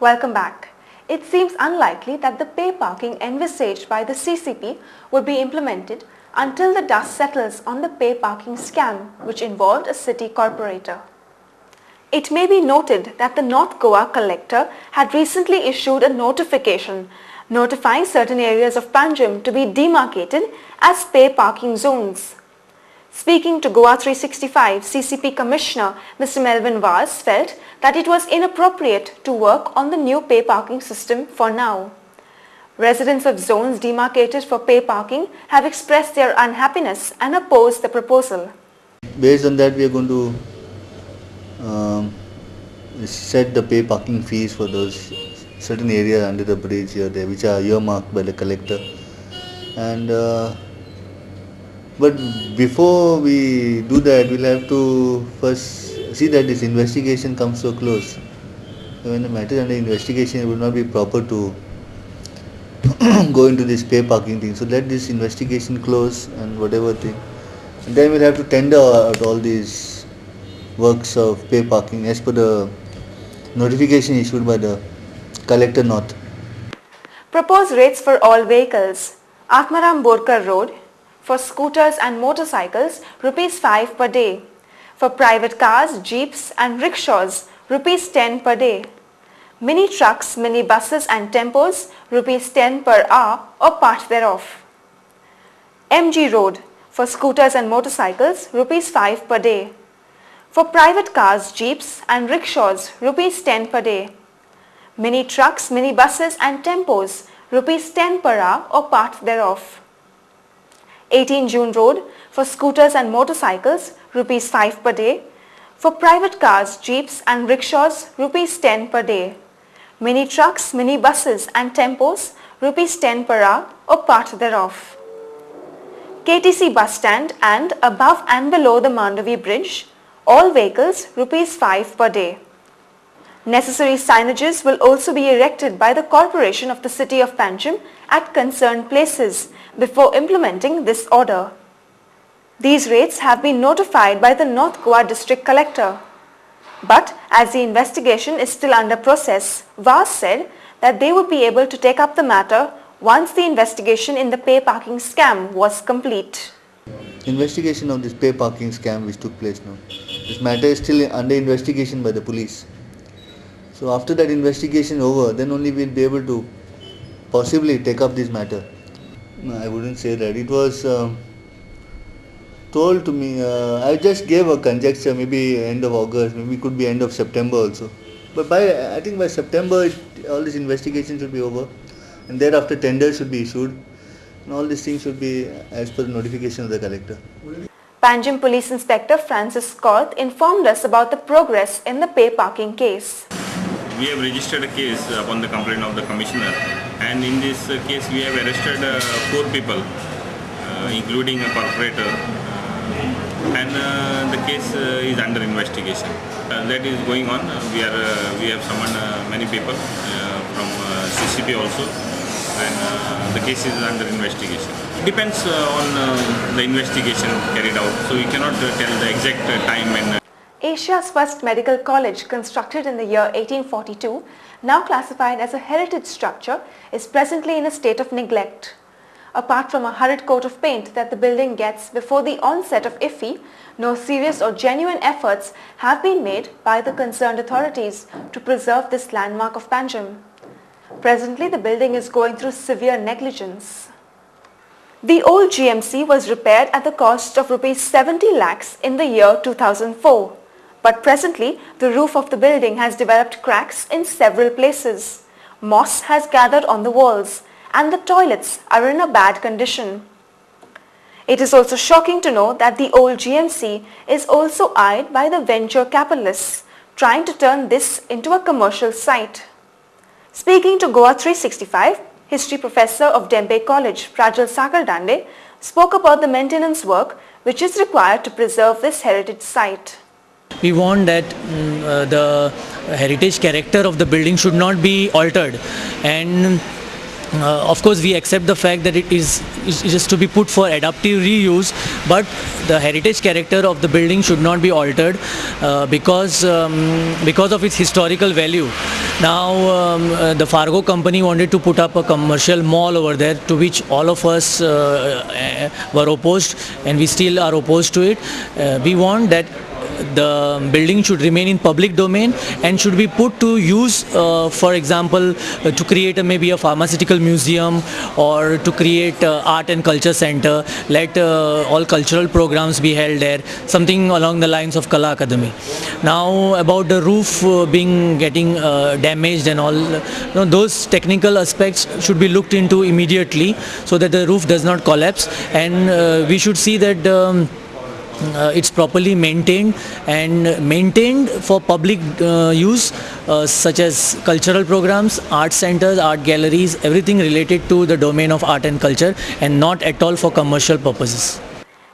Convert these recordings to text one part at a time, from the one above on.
Welcome back. It seems unlikely that the pay parking envisaged by the CCP would be implemented until the dust settles on the pay parking scam which involved a city corporator. It may be noted that the North Goa collector had recently issued a notification notifying certain areas of Panjim to be demarcated as pay parking zones. Speaking to Goa 365, CCP Commissioner Mr. Melvin Vaz felt that it was inappropriate to work on the new pay parking system for now. Residents of zones demarcated for pay parking have expressed their unhappiness and opposed the proposal. Based on that, we are going to set the pay parking fees for those certain areas under the bridge here, there, which are earmarked by the collector. And but before we do that, we'll have to first see that this investigation comes to a close. So when the matter is under investigation, it would not be proper to go into this pay parking thing. So let this investigation close and whatever thing. And then we'll have to tender out all these works of pay parking as per the notification issued by the Collector North. Proposed rates for all vehicles. Atmaram Borkar Road. For scooters and motorcycles, Rs 5 per day. For private cars, jeeps and rickshaws, Rs 10 per day. Mini trucks, mini buses and tempos, Rs 10 per hour or part thereof. MG Road. For scooters and motorcycles, Rs 5 per day. For private cars, jeeps and rickshaws, Rs 10 per day. Mini trucks, mini buses and tempos, Rs 10 per hour or part thereof. 18 June Road. For scooters and motorcycles, Rs 5 per day. For private cars, jeeps and rickshaws, Rs 10 per day. Mini trucks, mini buses and tempos, Rs 10 per hour or part thereof. KTC bus stand and above and below the Mandavi bridge, all vehicles Rs 5 per day. Necessary signages will also be erected by the Corporation of the City of Panjim at concerned places before implementing this order. These rates have been notified by the North Goa District Collector. But as the investigation is still under process, Vaz said that they would be able to take up the matter once the investigation in the pay parking scam was complete. Investigation of this pay parking scam which took place now. This matter is still under investigation by the police. So after that investigation over, then only we'll be able to possibly take up this matter. No, I wouldn't say that. It was told to me, I just gave a conjecture, maybe end of August, maybe it could be end of September also. But I think by September all this investigation should be over, and thereafter tenders should be issued, and all these things should be as per the notification of the collector. Panjim Police Inspector Francis Korth informed us about the progress in the pay parking case. We have registered a case upon the complaint of the Commissioner, and in this case we have arrested 4 people, including a corporator, and the case is under investigation. That is going on. We have summoned many people from CCP also, and the case is under investigation. It depends on the investigation carried out, so we cannot tell the exact time and Asia's first medical college, constructed in the year 1842, now classified as a heritage structure, is presently in a state of neglect. Apart from a hurried coat of paint that the building gets before the onset of IFFI, no serious or genuine efforts have been made by the concerned authorities to preserve this landmark of Panjim. Presently, the building is going through severe negligence. The old GMC was repaired at the cost of Rs 70 lakhs in the year 2004. But presently, the roof of the building has developed cracks in several places. Moss has gathered on the walls and the toilets are in a bad condition. It is also shocking to know that the old GMC is also eyed by the venture capitalists trying to turn this into a commercial site. Speaking to Goa 365, History Professor of Dembe College Prajal Sagar Dande spoke about the maintenance work which is required to preserve this heritage site. We want that the heritage character of the building should not be altered, and Of course, we accept the fact that it is just to be put for adaptive reuse, but the heritage character of the building should not be altered because of its historical value. Now, the Fargo company wanted to put up a commercial mall over there, to which all of us were opposed, and we still are opposed to it. We want that the building should remain in public domain and should be put to use, for example, to create maybe a pharmaceutical museum, or to create art and culture center. Let all cultural programs be held there, something along the lines of Kala Akademi. Now, about the roof getting damaged and all, those technical aspects should be looked into immediately so that the roof does not collapse, and we should see that it's properly maintained for public use, such as cultural programs, art centers, art galleries, everything related to the domain of art and culture, and not at all for commercial purposes.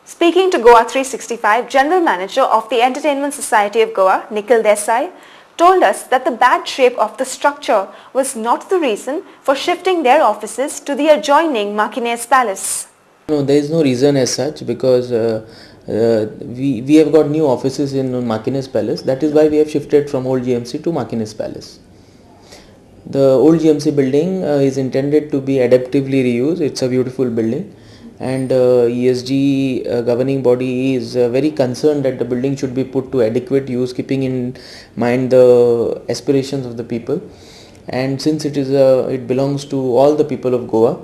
Speaking to Goa 365, General Manager of the Entertainment Society of Goa, Nikhil Desai, told us that the bad shape of the structure was not the reason for shifting their offices to the adjoining Makines Palace. No, there is no reason as such, because we have got new offices in Makines Palace. That is why we have shifted from old GMC to Makines Palace. The old GMC building is intended to be adaptively reused. It's a beautiful building, and ESG governing body is very concerned that the building should be put to adequate use, keeping in mind the aspirations of the people. And since it belongs to all the people of Goa,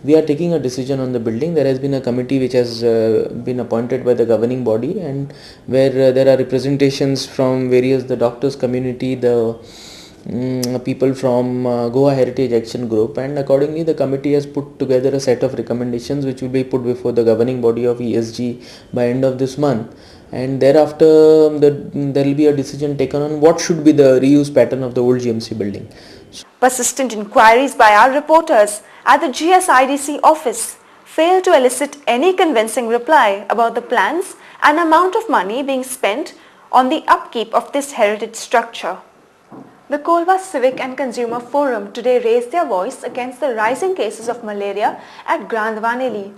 we are taking a decision on the building. There has been a committee which has been appointed by the governing body, and where there are representations from the doctors community, the people from Goa Heritage Action Group, and accordingly the committee has put together a set of recommendations which will be put before the governing body of ESG by end of this month. And thereafter there will be a decision taken on what should be the reuse pattern of the old GMC building. Persistent inquiries by our reporters at the GSIDC office failed to elicit any convincing reply about the plans and amount of money being spent on the upkeep of this heritage structure. The Kolva Civic and Consumer Forum today raised their voice against the rising cases of malaria at Grandvaneli.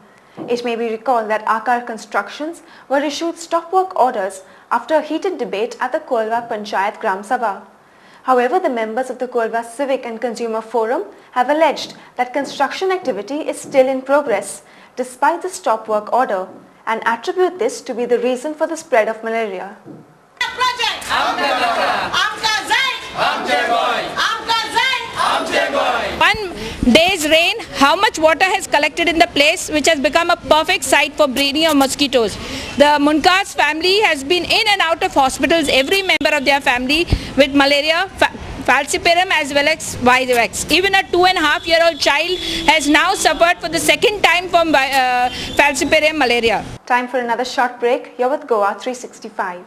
It may be recalled that Akar Constructions were issued stop work orders after a heated debate at the Kolva Panchayat Gram Sabha. However, the members of the Kolva Civic and Consumer Forum have alleged that construction activity is still in progress despite the stop work order, and attribute this to be the reason for the spread of malaria. One day's rain, how much water has collected in the place, which has become a perfect site for breeding of mosquitoes. The Munkas family has been in and out of hospitals, every member of their family with malaria, falciparum as well as Vivax. Even a 2.5-year-old child has now suffered for the second time from falciparum malaria. Time for another short break. You're with Goa 365.